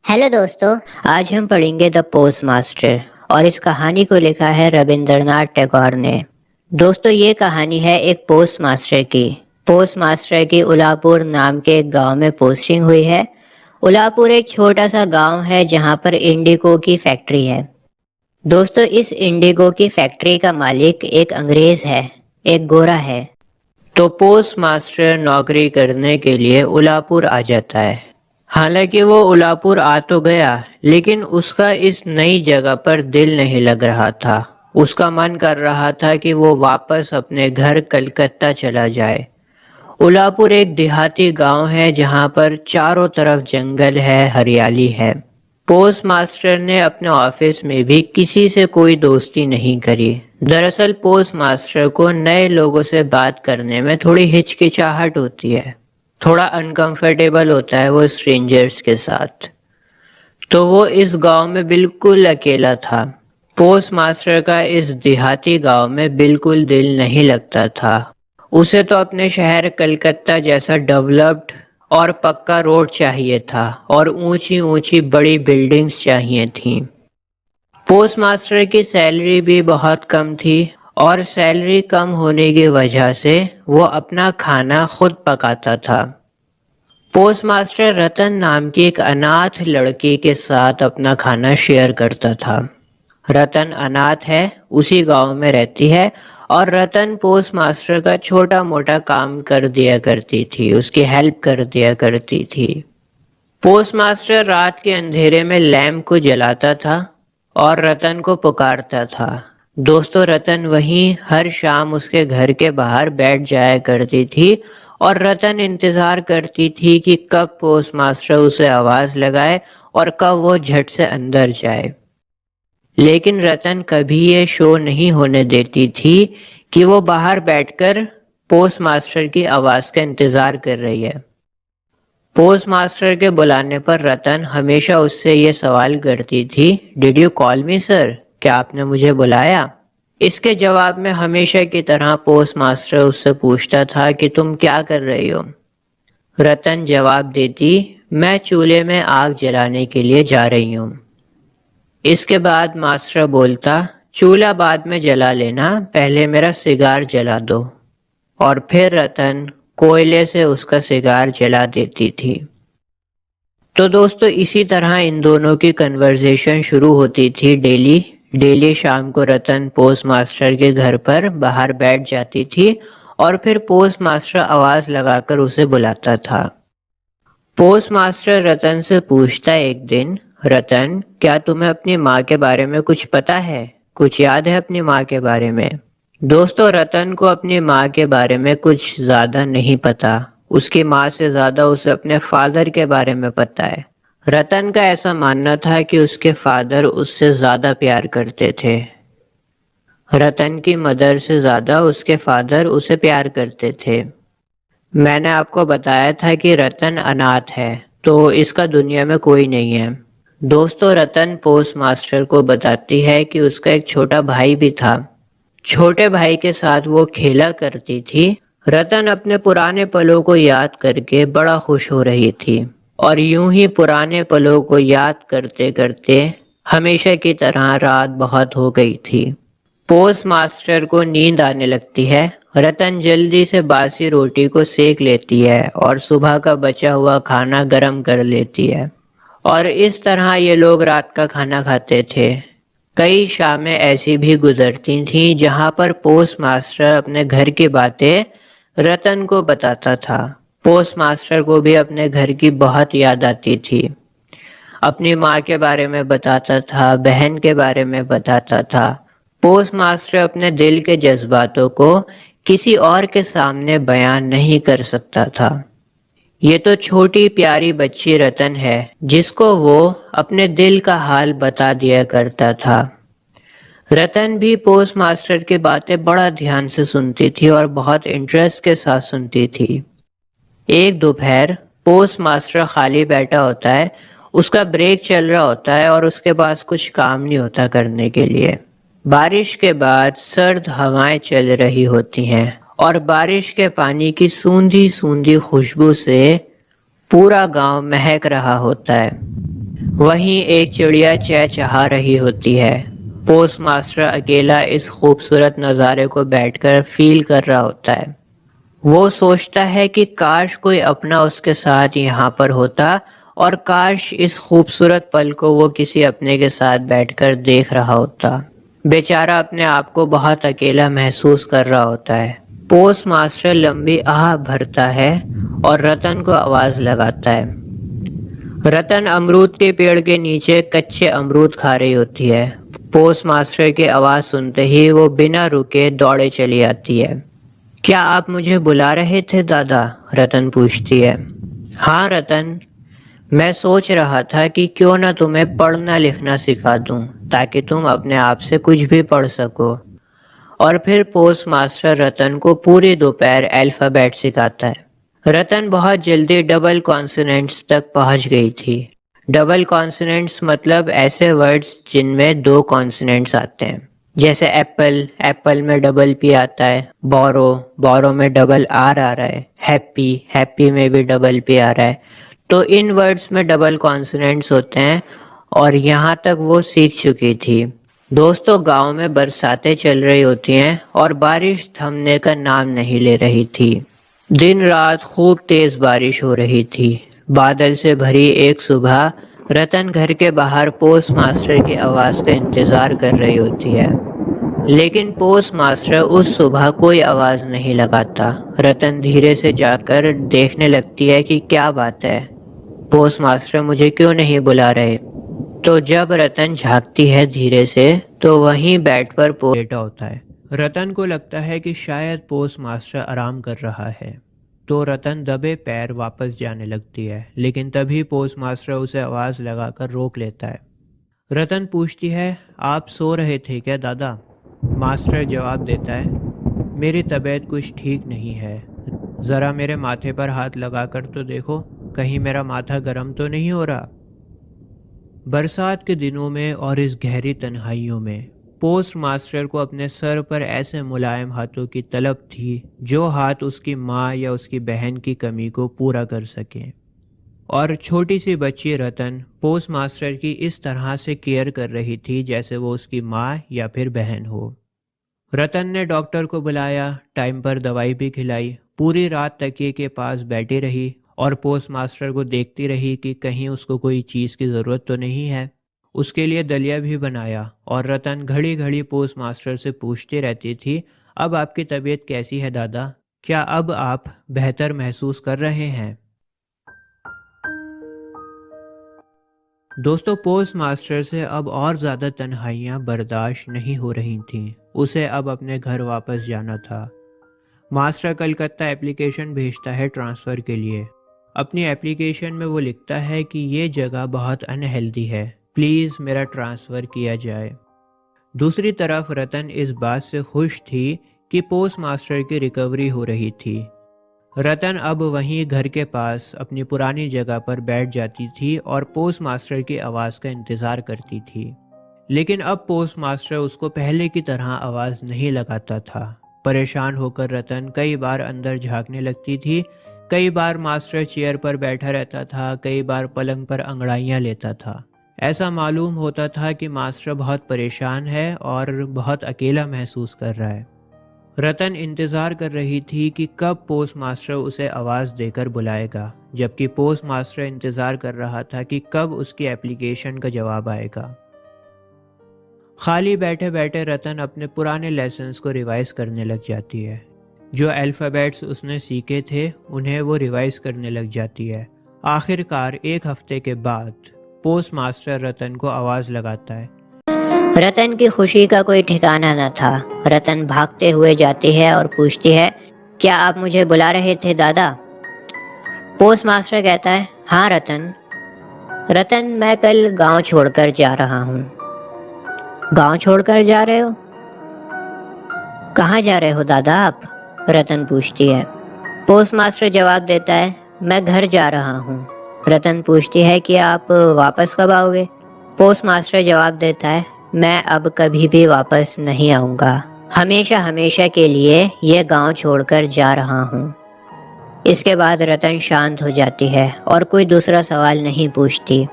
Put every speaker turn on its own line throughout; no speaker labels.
Hello दोस्तों। आज हम पढ़ेंगे द पोस्ट मास्टर और इस कहानी को लिखा है रविंद्रनाथ टैगोर ने। दोस्तों, ये कहानी है एक पोस्ट मास्टर की। पोस्ट मास्टर की उलापुर नाम के एक गांव में पोस्टिंग हुई है। उलापुर एक छोटा सा गांव है जहां पर इंडिगो की फैक्ट्री है। दोस्तों, इस इंडिगो की फैक्ट्री का मालिक एक अंग्रेज है, एक गोरा है। तो पोस्ट मास्टर नौकरी करने के लिए उलापुर आ जाता है। हालांकि वो उलापुर आ तो गया, लेकिन उसका इस नई जगह पर दिल नहीं लग रहा था। उसका मन कर रहा था कि वो वापस अपने घर कलकत्ता चला जाए। उलापुर एक देहाती गांव है जहां पर चारों तरफ जंगल है, हरियाली है। पोस्ट मास्टर ने अपने ऑफिस में भी किसी से कोई दोस्ती नहीं करी। दरअसल पोस्ट मास्टर को नए लोगों से बात करने में थोड़ी हिचकिचाहट होती है, थोड़ा अनकंफर्टेबल होता है वो स्ट्रेंजर्स के साथ। तो वो इस गांव में बिल्कुल अकेला था। पोस्ट मास्टर का इस देहाती गांव में बिल्कुल दिल नहीं लगता था। उसे तो अपने शहर कलकत्ता जैसा डेवलप्ड और पक्का रोड चाहिए था और ऊंची ऊंची बड़ी बिल्डिंग्स चाहिए थीं। पोस्ट मास्टर की सैलरी भी बहुत कम थी और सैलरी कम होने की वजह से वो अपना खाना खुद पकाता था। पोस्ट मास्टर रतन नाम की एक अनाथ लड़की के साथ अपना खाना शेयर करता था। रतन अनाथ है, उसी गांव में रहती है और रतन पोस्ट मास्टर का छोटा मोटा काम कर दिया करती थी, उसकी हेल्प कर दिया करती थी। पोस्ट मास्टर रात के अंधेरे में लैंप को जलाता था और रतन को पुकारता था। दोस्तों, रतन वहीं हर शाम उसके घर के बाहर बैठ जाया करती थी और रतन इंतजार करती थी कि कब पोस्ट मास्टर उसे आवाज लगाए और कब वो झट से अंदर जाए। लेकिन रतन कभी ये शो नहीं होने देती थी कि वो बाहर बैठकर पोस्ट मास्टर की आवाज का इंतजार कर रही है। पोस्ट मास्टर के बुलाने पर रतन हमेशा उससे ये सवाल करती थी, did you call me sir? क्या आपने मुझे बुलाया? इसके जवाब में हमेशा की तरह पोस्ट मास्टर उससे पूछता था कि तुम क्या कर रही हो? रतन जवाब देती, मैं चूल्हे में आग जलाने के लिए जा रही हूँ। इसके बाद मास्टर बोलता, चूल्हा बाद में जला लेना, पहले मेरा सिगार जला दो। और फिर रतन कोयले से उसका सिगार जला देती थी। तो दोस्तों, इसी तरह इन दोनों की कन्वर्सेशन शुरू होती थी डेली शाम को रतन पोस्ट मास्टर के घर पर बाहर बैठ जाती थी और फिर पोस्ट मास्टर आवाज लगाकर उसे बुलाता था। पोस्ट मास्टर रतन से पूछता एक दिन, रतन, क्या तुम्हें अपनी माँ के बारे में कुछ पता है? कुछ याद है अपनी माँ के बारे में? दोस्तों, रतन को अपनी माँ के बारे में कुछ ज्यादा नहीं पता। उसकी माँ से ज्यादा उसे अपने फादर के बारे में पता है। रतन का ऐसा मानना था कि उसके फादर उससे ज्यादा प्यार करते थे। रतन की मदर से ज्यादा उसके फादर उसे प्यार करते थे। मैंने आपको बताया था कि रतन अनाथ है, तो इसका दुनिया में कोई नहीं है। दोस्तों, रतन पोस्ट मास्टर को बताती है कि उसका एक छोटा भाई भी था। छोटे भाई के साथ वो खेला करती थी। रतन अपने पुराने पलों को याद करके बड़ा खुश हो रही थी और यूं ही पुराने पलों को याद करते करते हमेशा की तरह रात बहुत हो गई थी। पोस्ट मास्टर को नींद आने लगती है। रतन जल्दी से बासी रोटी को सेक लेती है और सुबह का बचा हुआ खाना गर्म कर लेती है और इस तरह ये लोग रात का खाना खाते थे। कई शामें ऐसी भी गुजरती थीं जहां पर पोस्ट मास्टर अपने घर की बातें रतन को बताता था। पोस्ट मास्टर को भी अपने घर की बहुत याद आती थी। अपनी माँ के बारे में बताता था, बहन के बारे में बताता था। पोस्ट मास्टर अपने दिल के जज्बातों को किसी और के सामने बयान नहीं कर सकता था। ये तो छोटी प्यारी बच्ची रतन है जिसको वो अपने दिल का हाल बता दिया करता था। रतन भी पोस्ट मास्टर की बातें बड़ा ध्यान से सुनती थी और बहुत इंटरेस्ट के साथ सुनती थी। एक दोपहर पोस्ट मास्टर खाली बैठा होता है, उसका ब्रेक चल रहा होता है और उसके पास कुछ काम नहीं होता करने के लिए। बारिश के बाद सर्द हवाएं चल रही होती हैं और बारिश के पानी की सूंधी सूंधी खुशबू से पूरा गांव महक रहा होता है। वहीं एक चिड़िया चहचहा रही होती है। पोस्ट मास्टर अकेला इस खूबसूरत नज़ारे को बैठकर फील कर रहा होता है। वो सोचता है कि काश कोई अपना उसके साथ यहाँ पर होता और काश इस खूबसूरत पल को वो किसी अपने के साथ बैठकर देख रहा होता। बेचारा अपने आप को बहुत अकेला महसूस कर रहा होता है। पोस्ट मास्टर लंबी आह भरता है और रतन को आवाज लगाता है। रतन अमरूद के पेड़ के नीचे कच्चे अमरूद खा रही होती है। पोस्ट मास्टर की आवाज सुनते ही वो बिना रुके दौड़े चली आती है। क्या आप मुझे बुला रहे थे दादा? रतन पूछती है। हाँ रतन, मैं सोच रहा था कि क्यों ना तुम्हें पढ़ना लिखना सिखा दूं ताकि तुम अपने आप से कुछ भी पढ़ सको। और फिर पोस्ट मास्टर रतन को पूरी दोपहर अल्फ़ाबेट सिखाता है। रतन बहुत जल्दी डबल कॉन्सोनेंट्स तक पहुंच गई थी। डबल कॉन्सोनेंट्स मतलब ऐसे वर्ड्स जिनमें दो कॉन्सोनेंट्स आते हैं, जैसे एप्पल, एप्पल में डबल पी आता है। बोरो, बोरो में डबल आर आ रहा है। हैप्पी, हैप्पी में भी डबल पी आ रहा है। तो इन वर्ड्स में डबल कॉन्सोनेंट्स होते हैं और यहाँ तक वो सीख चुकी थी। दोस्तों, गांव में बरसातें चल रही होती हैं और बारिश थमने का नाम नहीं ले रही थी। दिन रात खूब तेज बारिश हो रही थी। बादल से भरी एक सुबह रतन घर के बाहर पोस्ट मास्टर की आवाज़ का इंतज़ार कर रही होती है, लेकिन पोस्ट मास्टर उस सुबह कोई आवाज़ नहीं लगाता। रतन धीरे से जाकर देखने लगती है कि क्या बात है, पोस्ट मास्टर मुझे क्यों नहीं बुला रहे। तो जब रतन झांकती है धीरे से, तो वहीं बेड पर लेटा होता है। रतन को लगता है कि शायद पोस्ट मास्टर आराम कर रहा है, तो रतन दबे पैर वापस जाने लगती है, लेकिन तभी पोस्ट मास्टर उसे आवाज़ लगाकर रोक लेता है। रतन पूछती है, आप सो रहे थे क्या दादा? मास्टर जवाब देता है, मेरी तबीयत कुछ ठीक नहीं है, ज़रा मेरे माथे पर हाथ लगाकर तो देखो, कहीं मेरा माथा गर्म तो नहीं हो रहा। बरसात के दिनों में और इस गहरी तन्हाइयों में पोस्ट मास्टर को अपने सर पर ऐसे मुलायम हाथों की तलब थी जो हाथ उसकी माँ या उसकी बहन की कमी को पूरा कर सकें। और छोटी सी बच्ची रतन पोस्ट मास्टर की इस तरह से केयर कर रही थी जैसे वो उसकी माँ या फिर बहन हो। रतन ने डॉक्टर को बुलाया, टाइम पर दवाई भी खिलाई, पूरी रात तकिए के पास बैठी रही और पोस्ट मास्टर को देखती रही कि कहीं उसको कोई चीज़ की ज़रूरत तो नहीं है। उसके लिए दलिया भी बनाया और रतन घड़ी घड़ी पोस्ट मास्टर से पूछती रहती थी, अब आपकी तबीयत कैसी है दादा? क्या अब आप बेहतर महसूस कर रहे हैं? दोस्तों, पोस्ट मास्टर से अब और ज़्यादा तन्हाइयाँ बर्दाश्त नहीं हो रही थीं। उसे अब अपने घर वापस जाना था। मास्टर कलकत्ता एप्लीकेशन भेजता है ट्रांसफ़र के लिए। अपनी एप्लीकेशन में वो लिखता है कि ये जगह बहुत अनहेल्दी है, प्लीज़ मेरा ट्रांसफ़र किया जाए। दूसरी तरफ रतन इस बात से खुश थी कि पोस्ट मास्टर की रिकवरी हो रही थी। रतन अब वहीं घर के पास अपनी पुरानी जगह पर बैठ जाती थी और पोस्ट मास्टर की आवाज़ का इंतज़ार करती थी। लेकिन अब पोस्ट मास्टर उसको पहले की तरह आवाज़ नहीं लगाता था। परेशान होकर रतन कई बार अंदर झांकने लगती थी। कई बार मास्टर चेयर पर बैठा रहता था, कई बार पलंग पर अंगड़ाइयाँ लेता था। ऐसा मालूम होता था कि मास्टर बहुत परेशान है और बहुत अकेला महसूस कर रहा है। रतन इंतज़ार कर रही थी कि कब पोस्ट मास्टर उसे आवाज़ देकर बुलाएगा, जबकि पोस्ट मास्टर इंतज़ार कर रहा था कि कब उसकी एप्लीकेशन का जवाब आएगा। खाली बैठे बैठे रतन अपने पुराने लेसन्स को रिवाइज़ करने लग जाती है। जो अल्फ़ाबेट्स उसने सीखे थे उन्हें वो रिवाइज़ करने लग जाती है। आखिरकार एक हफ्ते के बाद पोस्ट मास्टर रतन को आवाज़ लगाता है। रतन की खुशी का कोई ठिकाना न था। रतन भागते हुए जाती है और पूछती है, क्या आप मुझे बुला रहे थे दादा? पोस्ट मास्टर कहता है, हाँ रतन। रतन, मैं कल गांव छोड़कर जा रहा हूँ। गांव छोड़कर जा रहे हो? कहाँ जा रहे हो दादा आप? रतन पूछती है। पोस्ट मास्टर जवाब देता है, मैं घर जा रहा हूँ। रतन पूछती है कि आप वापस कब आओगे? पोस्ट मास्टर जवाब देता है, मैं अब कभी भी वापस नहीं आऊँगा। हमेशा हमेशा के लिए ये गांव छोड़कर जा रहा हूँ। इसके बाद रतन शांत हो जाती है और कोई दूसरा सवाल नहीं पूछती।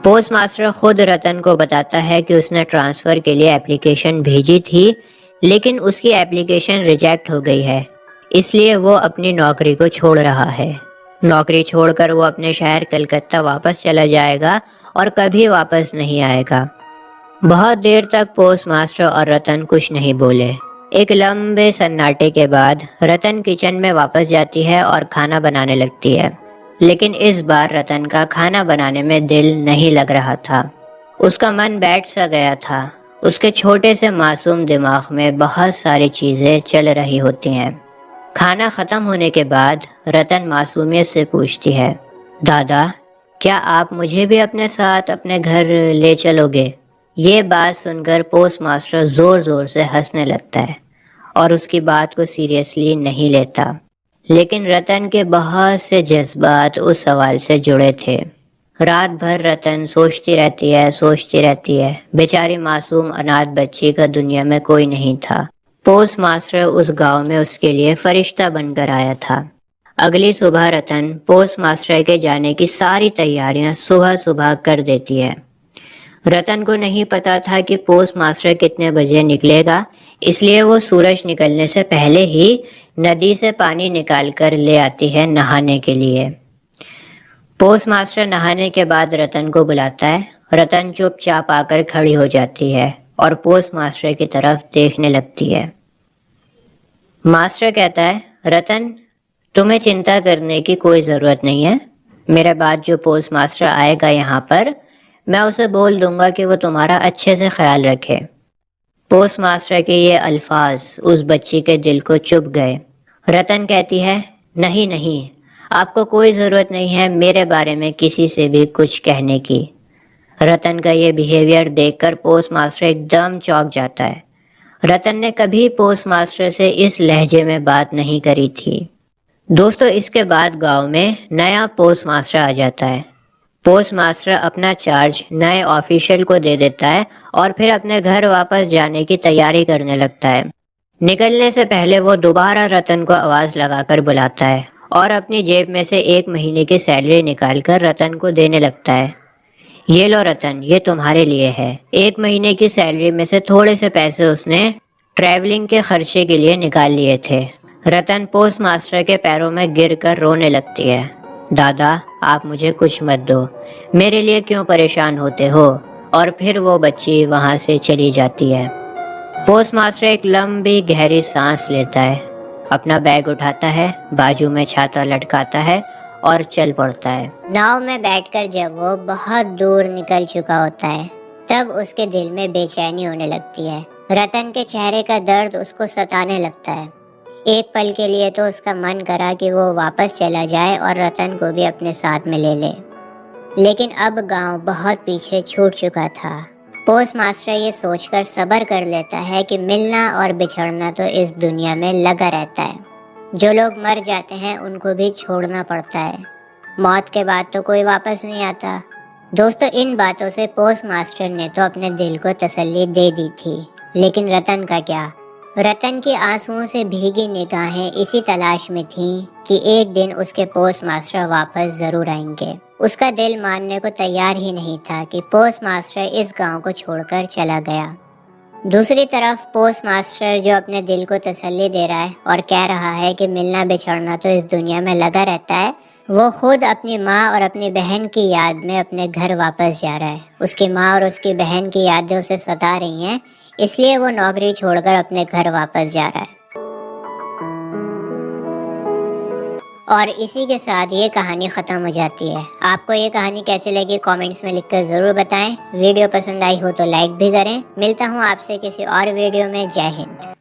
पोस्ट मास्टर खुद रतन को बताता है कि उसने ट्रांसफ़र के लिए एप्लीकेशन भेजी थी, लेकिन उसकी एप्लीकेशन रिजेक्ट हो गई है, इसलिए वो अपनी नौकरी को छोड़ रहा है। नौकरी छोड़कर वो अपने शहर कलकत्ता वापस चला जाएगा और कभी वापस नहीं आएगा। बहुत देर तक पोस्ट मास्टर और रतन कुछ नहीं बोले। एक लंबे सन्नाटे के बाद रतन किचन में वापस जाती है और खाना बनाने लगती है, लेकिन इस बार रतन का खाना बनाने में दिल नहीं लग रहा था। उसका मन बैठ सा गया था। उसके छोटे से मासूम दिमाग में बहुत सारी चीज़ें चल रही होती हैं। खाना ख़त्म होने के बाद रतन मासूमियत से पूछती है, दादा, क्या आप मुझे भी अपने साथ अपने घर ले चलोगे? ये बात सुनकर पोस्ट मास्टर ज़ोर ज़ोर से हंसने लगता है और उसकी बात को सीरियसली नहीं लेता। लेकिन रतन के बहुत से जज्बात उस सवाल से जुड़े थे। रात भर रतन सोचती रहती है। बेचारी मासूम अनाथ बच्ची का दुनिया में कोई नहीं था। पोस्ट मास्टर उस गांव में उसके लिए फरिश्ता बनकर आया था। अगली सुबह रतन पोस्ट मास्टर के जाने की सारी तैयारियां सुबह सुबह कर देती है। रतन को नहीं पता था कि पोस्ट मास्टर कितने बजे निकलेगा, इसलिए वो सूरज निकलने से पहले ही नदी से पानी निकाल कर ले आती है नहाने के लिए। पोस्ट मास्टर नहाने के बाद रतन को बुलाता है। रतन चुपचाप आकर खड़ी हो जाती है और पोस्ट मास्टर की तरफ देखने लगती है। मास्टर कहता है, रतन, तुम्हें चिंता करने की कोई ज़रूरत नहीं है। मेरे बाद जो पोस्ट मास्टर आएगा यहाँ पर, मैं उसे बोल दूंगा कि वो तुम्हारा अच्छे से ख्याल रखे। पोस्ट मास्टर के ये अल्फाज उस बच्ची के दिल को चुभ गए। रतन कहती है, नहीं नहीं, आपको कोई ज़रूरत नहीं है मेरे बारे में किसी से भी कुछ कहने की। रतन का ये बिहेवियर देखकर पोस्ट मास्टर एकदम चौंक जाता है। रतन ने कभी पोस्ट मास्टर से इस लहजे में बात नहीं करी थी। दोस्तों, इसके बाद गांव में नया पोस्ट मास्टर आ जाता है। पोस्ट मास्टर अपना चार्ज नए ऑफिशियल को दे देता है और फिर अपने घर वापस जाने की तैयारी करने लगता है। निकलने से पहले वो दोबारा रतन को आवाज़ लगाकर बुलाता है और अपनी जेब में से 1 महीने की सैलरी निकालकर रतन को देने लगता है। ये लो रतन, ये तुम्हारे लिए है। 1 महीने की सैलरी में से थोड़े से पैसे उसने ट्रैवलिंग के खर्चे के लिए निकाल लिए थे। रतन पोस्ट मास्टर के पैरों में गिरकर रोने लगती है। दादा, आप मुझे कुछ मत दो, मेरे लिए क्यों परेशान होते हो? और फिर वो बच्ची वहाँ से चली जाती है। पोस्ट मास्टर एक लंबी गहरी सांस लेता है, अपना बैग उठाता है, बाजू में छाता लटकाता है और चल पड़ता है।
नाव में बैठकर जब वो बहुत दूर निकल चुका होता है, तब उसके दिल में बेचैनी होने लगती है। रतन के चेहरे का दर्द उसको सताने लगता है। एक पल के लिए तो उसका मन करा कि वो वापस चला जाए और रतन को भी अपने साथ में ले ले, लेकिन अब गांव बहुत पीछे छूट चुका था। पोस्ट मास्टर ये सोचकर सब्र कर लेता है कि मिलना और बिछड़ना तो इस दुनिया में लगा रहता है। जो लोग मर जाते हैं उनको भी छोड़ना पड़ता है। मौत के बाद तो कोई वापस नहीं आता। दोस्तों, इन बातों से पोस्ट मास्टर ने तो अपने दिल को तसल्ली दे दी थी, लेकिन रतन का क्या? रतन की आंसुओं से भीगी निगाहें इसी तलाश में थीं कि एक दिन उसके पोस्ट मास्टर वापस जरूर आएंगे। उसका दिल मानने को तैयार ही नहीं था कि पोस्ट मास्टर इस गांव को छोड़कर चला गया। दूसरी तरफ पोस्ट मास्टर जो अपने दिल को तसल्ली दे रहा है और कह रहा है कि मिलना बिछड़ना तो इस दुनिया में लगा रहता है, वो खुद अपनी माँ और अपनी बहन की याद में अपने घर वापस जा रहा है। उसकी माँ और उसकी बहन की यादें उसे सता रही हैं, इसलिए वो नौकरी छोड़कर अपने घर वापस जा रहा है। और इसी के साथ ये कहानी ख़त्म हो जाती है। आपको ये कहानी कैसी लगी कमेंट्स में लिखकर ज़रूर बताएं। वीडियो पसंद आई हो तो लाइक भी करें। मिलता हूँ आपसे किसी और वीडियो में। जय हिंद।